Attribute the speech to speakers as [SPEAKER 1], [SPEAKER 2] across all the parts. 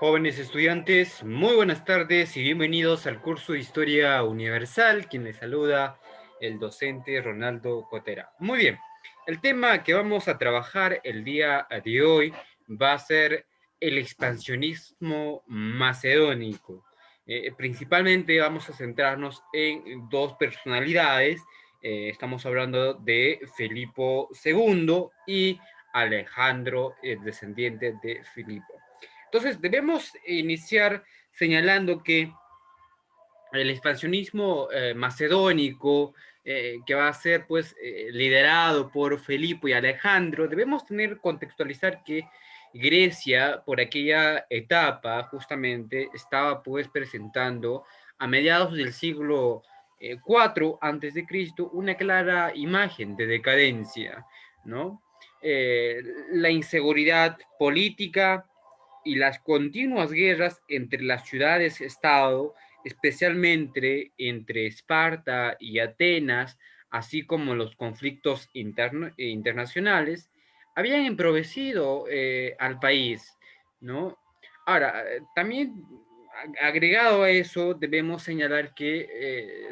[SPEAKER 1] Jóvenes estudiantes, muy buenas tardes y bienvenidos al curso de Historia Universal. Quien les saluda, el docente Ronaldo Cotera. Muy bien, el tema que vamos a trabajar el día de hoy va a ser el expansionismo macedónico. Principalmente vamos a centrarnos en dos personalidades. Estamos hablando de Filipo II y Alejandro, el descendiente de Filipo. Entonces, debemos iniciar señalando que el expansionismo macedónico, que va a ser pues liderado por Felipe y Alejandro, debemos contextualizar que Grecia, por aquella etapa, justamente estaba pues presentando a mediados del siglo IV antes de Cristo una clara imagen de decadencia, ¿no? Eh, la inseguridad política y las continuas guerras entre las ciudades-estado, especialmente entre Esparta y Atenas, así como los conflictos internacionales, habían empobrecido al país, ¿no? Ahora, también agregado a eso, debemos señalar que,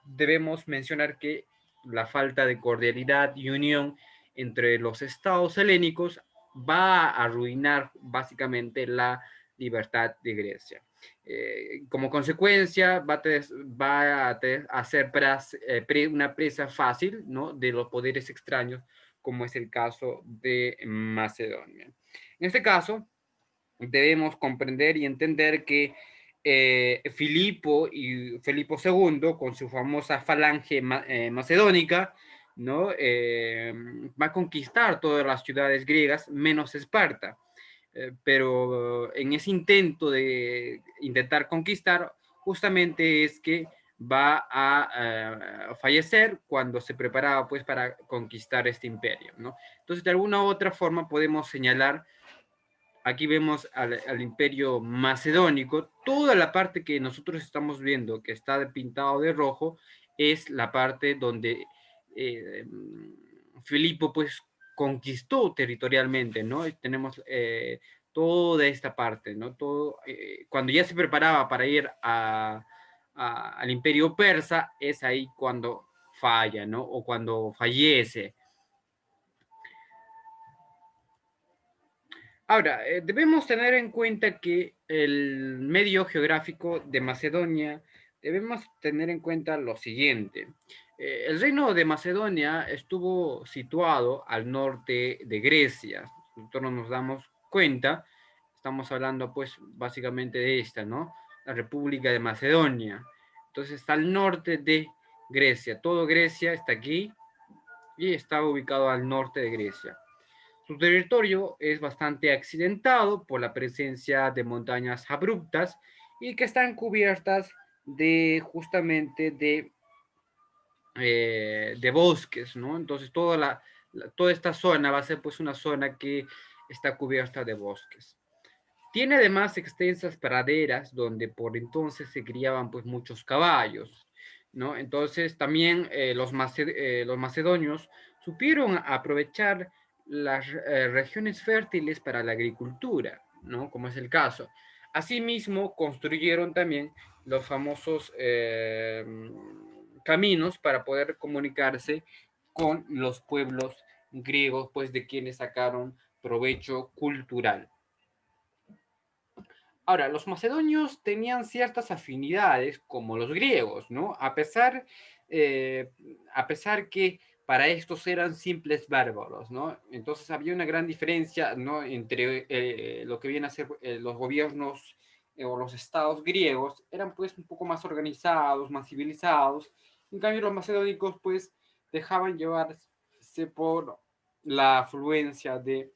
[SPEAKER 1] debemos mencionar que la falta de cordialidad y unión entre los estados helénicos va a arruinar básicamente la libertad de Grecia. Como consecuencia, va a ser una presa fácil, ¿no?, de los poderes extraños, como es el caso de Macedonia. En este caso, debemos comprender y entender que Filipo II, con su famosa falange macedónica, ¿no? Va a conquistar todas las ciudades griegas menos Esparta. Pero en ese intento de intentar conquistar, justamente es que va a fallecer cuando se preparaba pues para conquistar este imperio, ¿no? Entonces, de alguna u otra forma podemos señalar. Aquí vemos al imperio macedónico. Toda la parte que nosotros estamos viendo, que está pintado de rojo, es la parte donde eh, Filipo pues conquistó territorialmente, ¿no? Y tenemos toda esta parte, ¿no? Todo, cuando ya se preparaba para ir al imperio persa, es ahí cuando falla, ¿no? O cuando fallece. Ahora, debemos tener en cuenta que el medio geográfico de Macedonia, debemos tener en cuenta lo siguiente. El reino de Macedonia estuvo situado al norte de Grecia. Nosotros nos damos cuenta, estamos hablando pues básicamente de esta, ¿no? La República de Macedonia. Entonces está al norte de Grecia. Todo Grecia está aquí y está ubicado al norte de Grecia. Su territorio es bastante accidentado por la presencia de montañas abruptas y que están cubiertas de justamente de bosques, ¿no? Entonces toda esta zona va a ser pues una zona que está cubierta de bosques. Tiene además extensas praderas donde por entonces se criaban pues muchos caballos, ¿no? Entonces también los macedonios supieron aprovechar las regiones fértiles para la agricultura, ¿no? Como es el caso. Asimismo, construyeron también los famosos caminos para poder comunicarse con los pueblos griegos, pues de quienes sacaron provecho cultural. Ahora, los macedonios tenían ciertas afinidades como los griegos, ¿no? Eh, a pesar que para estos eran simples bárbaros, ¿no? Entonces había una gran diferencia, ¿no?, entre lo que vienen a ser los gobiernos o los estados griegos, eran pues un poco más organizados, más civilizados. En cambio, los macedónicos pues dejaban llevarse por la afluencia de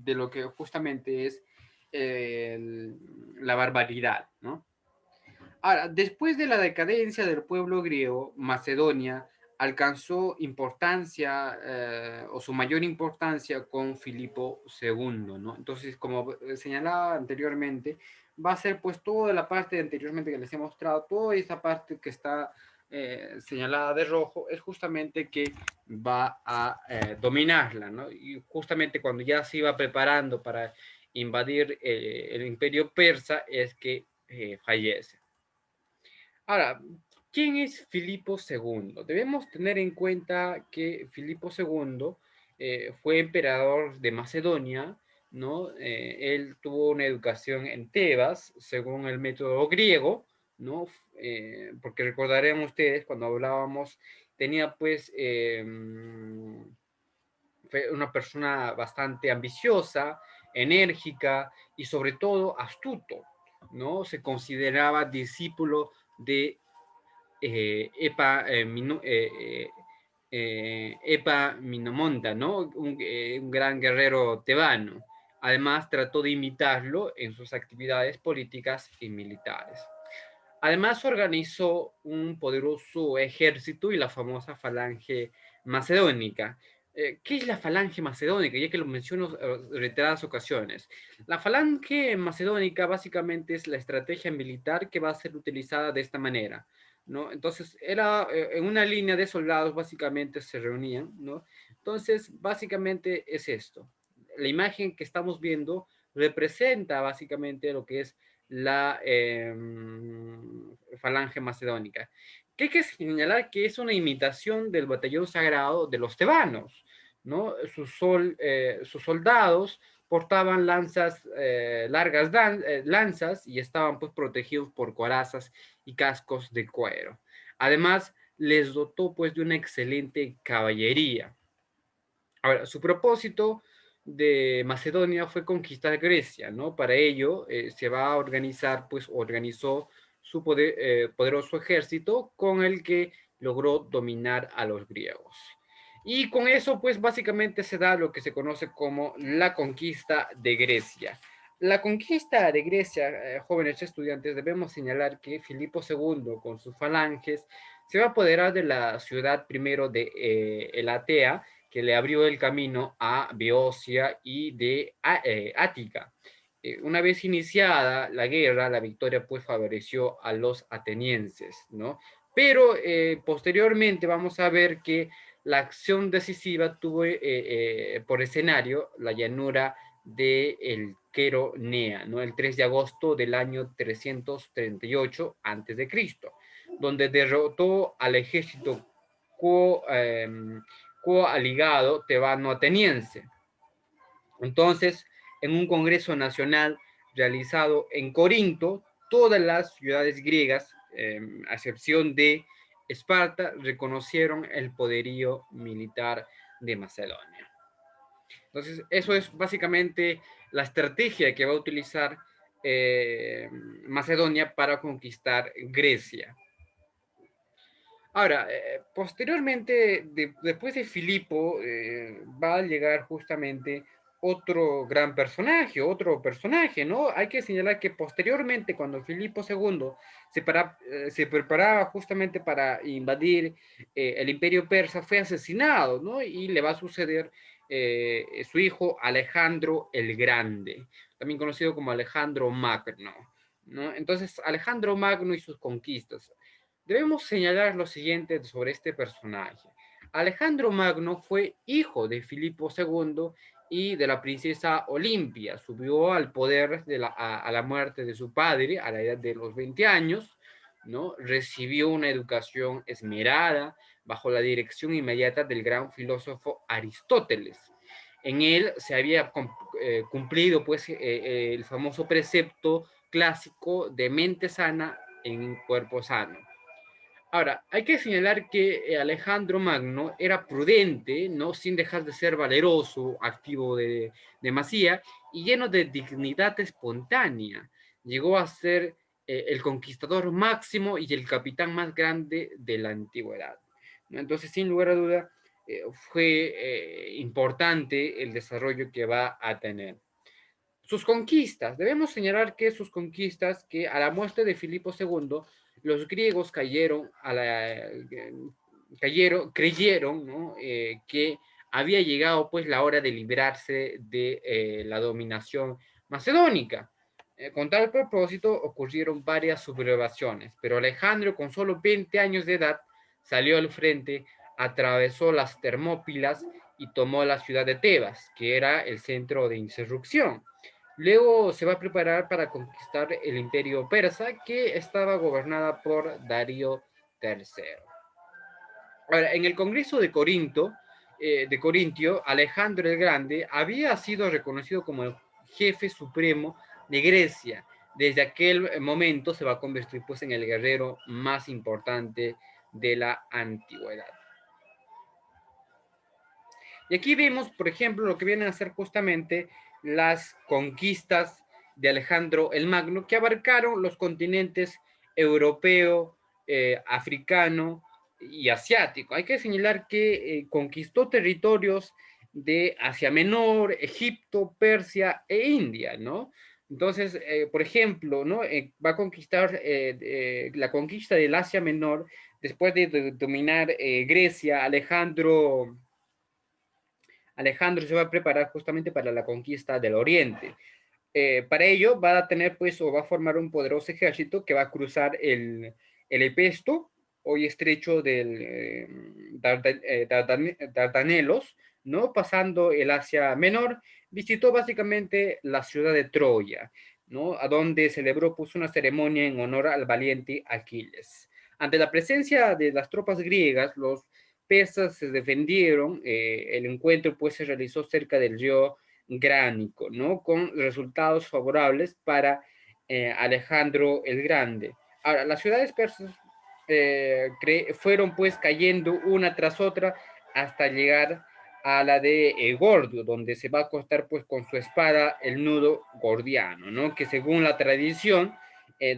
[SPEAKER 1] lo que justamente es la barbaridad, ¿no? Ahora, después de la decadencia del pueblo griego, Macedonia alcanzó importancia o su mayor importancia con Filipo II, ¿no? Entonces, como señalaba anteriormente, va a ser pues toda la parte anteriormente que les he mostrado, toda esa parte que está señalada de rojo, es justamente que va a dominarla, ¿no? Y justamente cuando ya se iba preparando para invadir el imperio persa es que fallece. Ahora, ¿quién es Filipo II? Debemos tener en cuenta que Filipo II fue emperador de Macedonia, ¿no? Él tuvo una educación en Tebas, según el método griego, ¿no? Porque recordarán ustedes cuando hablábamos, tenía pues fue una persona bastante ambiciosa, enérgica y sobre todo astuto, ¿no? Se consideraba discípulo de Epaminondas, ¿no? Un gran guerrero tebano. Además, trató de imitarlo en sus actividades políticas y militares. Además, organizó un poderoso ejército y la famosa falange macedónica. ¿Qué es la falange macedónica? Ya que lo menciono en reiteradas ocasiones. La falange macedónica básicamente es la estrategia militar que va a ser utilizada de esta manera, ¿no? Entonces, era en una línea de soldados, básicamente se reunían, ¿no? Entonces, básicamente es esto. La imagen que estamos viendo representa básicamente lo que es la falange macedónica. Que hay que señalar que es una imitación del batallón sagrado de los tebanos, ¿no? Sus soldados portaban lanzas, largas lanzas y estaban pues protegidos por corazas y cascos de cuero. Además, les dotó pues de una excelente caballería. Ahora, su propósito de Macedonia fue conquistar Grecia, ¿no? Para ello se va a organizar, pues organizó su poderoso ejército con el que logró dominar a los griegos. Y con eso, pues básicamente se da lo que se conoce como la conquista de Grecia. La conquista de Grecia, jóvenes estudiantes, debemos señalar que Filipo II, con sus falanges, se va a apoderar de la ciudad primero de Elatea, que le abrió el camino a Beocia y de Ática. Una vez iniciada la guerra, la victoria pues favoreció a los atenienses, ¿no? Pero posteriormente vamos a ver que la acción decisiva tuvo por escenario la llanura de el Queronea, ¿no? El 3 de agosto del año 338 a.C., donde derrotó al ejército coaligado tebano-ateniense. Entonces, en un congreso nacional realizado en Corinto, todas las ciudades griegas, a excepción de Esparta, reconocieron el poderío militar de Macedonia. Entonces, eso es básicamente la estrategia que va a utilizar Macedonia para conquistar Grecia. Ahora, posteriormente, después de Filipo, va a llegar justamente otro personaje, ¿no? Hay que señalar que posteriormente, cuando Filipo II se preparaba justamente para invadir el imperio persa, fue asesinado, ¿no? Y le va a suceder su hijo Alejandro el Grande, también conocido como Alejandro Magno, ¿no? Entonces, Alejandro Magno y sus conquistas. Debemos señalar lo siguiente sobre este personaje. Alejandro Magno fue hijo de Filipo II y de la princesa Olimpia. Subió al poder a la muerte de su padre a la edad de los 20 años, ¿no? Recibió una educación esmerada bajo la dirección inmediata del gran filósofo Aristóteles. En él se había cumplido pues, el famoso precepto clásico de mente sana en cuerpo sano. Ahora, hay que señalar que Alejandro Magno era prudente, ¿no? Sin dejar de ser valeroso, activo de demasía y lleno de dignidad espontánea. Llegó a ser el conquistador máximo y el capitán más grande de la antigüedad, ¿no? Entonces, sin lugar a duda, fue importante el desarrollo que va a tener. Sus conquistas, debemos señalar que sus conquistas, que a la muerte de Filipo II, los griegos creyeron, ¿no? Que había llegado pues la hora de librarse de la dominación macedónica. Con tal propósito ocurrieron varias sublevaciones, pero Alejandro, con solo 20 años de edad, salió al frente, atravesó las Termópilas y tomó la ciudad de Tebas, que era el centro de insurrección. Luego se va a preparar para conquistar el imperio persa, que estaba gobernada por Darío III. Ahora, en el Congreso de Corintio, Alejandro el Grande había sido reconocido como el jefe supremo de Grecia. Desde aquel momento se va a convertir pues, en el guerrero más importante de la antigüedad. Y aquí vemos, por ejemplo, lo que vienen a ser justamente las conquistas de Alejandro el Magno, que abarcaron los continentes europeo, africano y asiático. Hay que señalar que conquistó territorios de Asia Menor, Egipto, Persia e India, ¿no? Entonces, por ejemplo, ¿no? Va a conquistar la conquista del Asia Menor después de dominar Grecia. Alejandro se va a preparar justamente para la conquista del Oriente. Para ello va a tener pues o va a formar un poderoso ejército que va a cruzar el Epesto, hoy estrecho del Dardanelos, ¿no? Pasando el Asia Menor, visitó básicamente la ciudad de Troya, ¿no? A donde celebró pues una ceremonia en honor al valiente Aquiles. Ante la presencia de las tropas griegas, los persas se defendieron, el encuentro pues se realizó cerca del río Gránico, ¿no? Con resultados favorables para Alejandro el Grande. Ahora, las ciudades persas fueron pues cayendo una tras otra hasta llegar a la de Gordio, donde se va a acostar pues con su espada el nudo gordiano, ¿no? Que según la tradición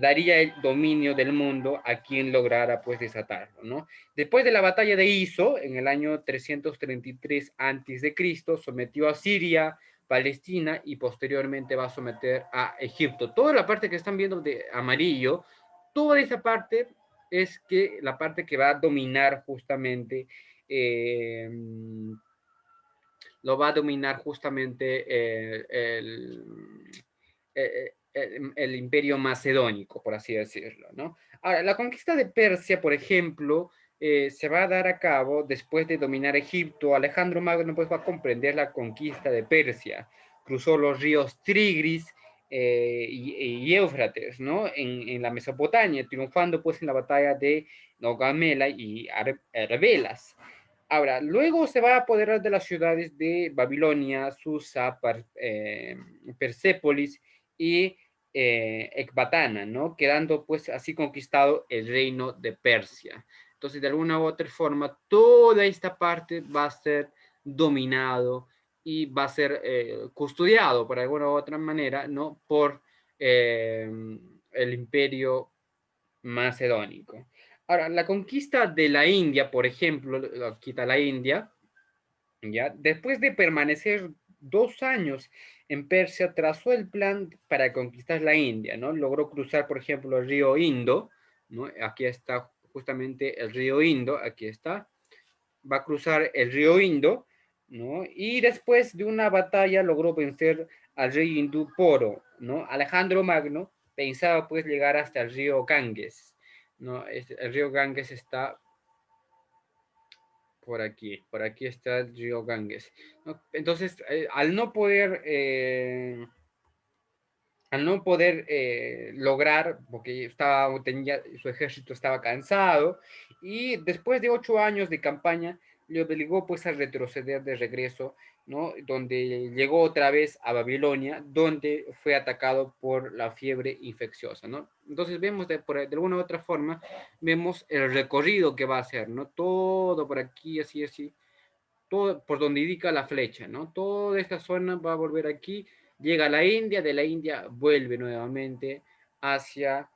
[SPEAKER 1] daría el dominio del mundo a quien lograra pues desatarlo, ¿no? Después de la batalla de Iso, en el año 333 a.C., sometió a Siria, Palestina y posteriormente va a someter a Egipto. Toda la parte que están viendo de amarillo, toda esa parte es que la parte que va a dominar justamente, lo va a dominar justamente el imperio macedónico, por así decirlo, ¿no? Ahora, la conquista de Persia, por ejemplo, se va a dar a cabo después de dominar Egipto. Alejandro Magno pues va a comprender la conquista de Persia, cruzó los ríos Tigris y Éufrates, ¿no? En la Mesopotamia, triunfando pues en la batalla de Nogamela y Arbelas. Ahora, luego se va a apoderar de las ciudades de Babilonia, Susa, Persépolis y Ecbatana, ¿no? Quedando pues así conquistado el reino de Persia. Entonces, de alguna u otra forma, toda esta parte va a ser dominado y va a ser custodiado por alguna u otra manera, ¿no? Por el imperio macedónico. Ahora, la conquista de la India, por ejemplo, quita la India, ¿ya? Después de permanecer 2 años en Persia, trazó el plan para conquistar la India, ¿no? Logró cruzar, por ejemplo, el río Indo, ¿no? Aquí está justamente el río Indo, aquí está. Va a cruzar el río Indo, ¿no? Y después de una batalla logró vencer al rey hindú Poro, ¿no? Alejandro Magno pensaba pues llegar hasta el río Ganges, ¿no? El río Ganges está por aquí está el río Ganges, ¿no? Entonces, al no poder lograr, porque su ejército estaba cansado, y después de 8 años de campaña, le obligó pues a retroceder de regreso, ¿no? Donde llegó otra vez a Babilonia, donde fue atacado por la fiebre infecciosa, ¿no? Entonces vemos de alguna u otra forma, vemos el recorrido que va a hacer, ¿no? Todo por aquí, así, así, todo por donde indica la flecha, ¿no? Toda esta zona va a volver aquí, llega a la India, de la India vuelve nuevamente hacia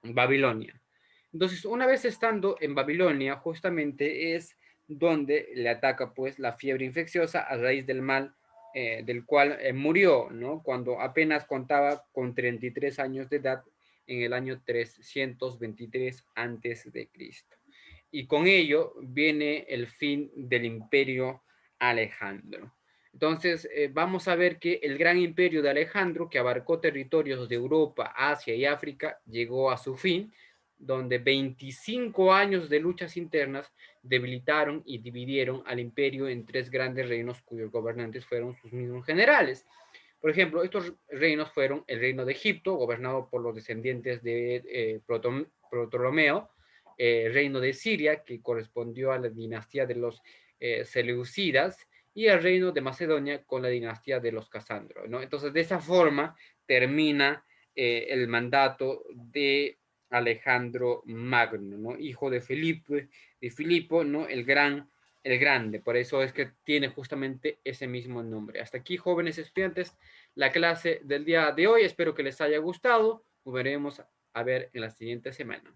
[SPEAKER 1] Babilonia. Entonces, una vez estando en Babilonia, justamente es donde le ataca pues la fiebre infecciosa a raíz del mal del cual murió, ¿no? Cuando apenas contaba con 33 años de edad en el año 323 antes de Cristo. Y con ello viene el fin del imperio Alejandro. Entonces, vamos a ver que el gran imperio de Alejandro, que abarcó territorios de Europa, Asia y África, llegó a su fin, donde 25 años de luchas internas debilitaron y dividieron al imperio en tres grandes reinos cuyos gobernantes fueron sus mismos generales. Por ejemplo, estos reinos fueron el reino de Egipto, gobernado por los descendientes de Ptolomeo, el reino de Siria, que correspondió a la dinastía de los Seleucidas, y el reino de Macedonia con la dinastía de los Casandros, ¿no? Entonces, de esa forma termina el mandato de Alejandro Magno, ¿no? Hijo de Filipo, ¿no? El Grande. Por eso es que tiene justamente ese mismo nombre. Hasta aquí, jóvenes estudiantes, la clase del día de hoy. Espero que les haya gustado. Nos veremos a ver en la siguiente semana.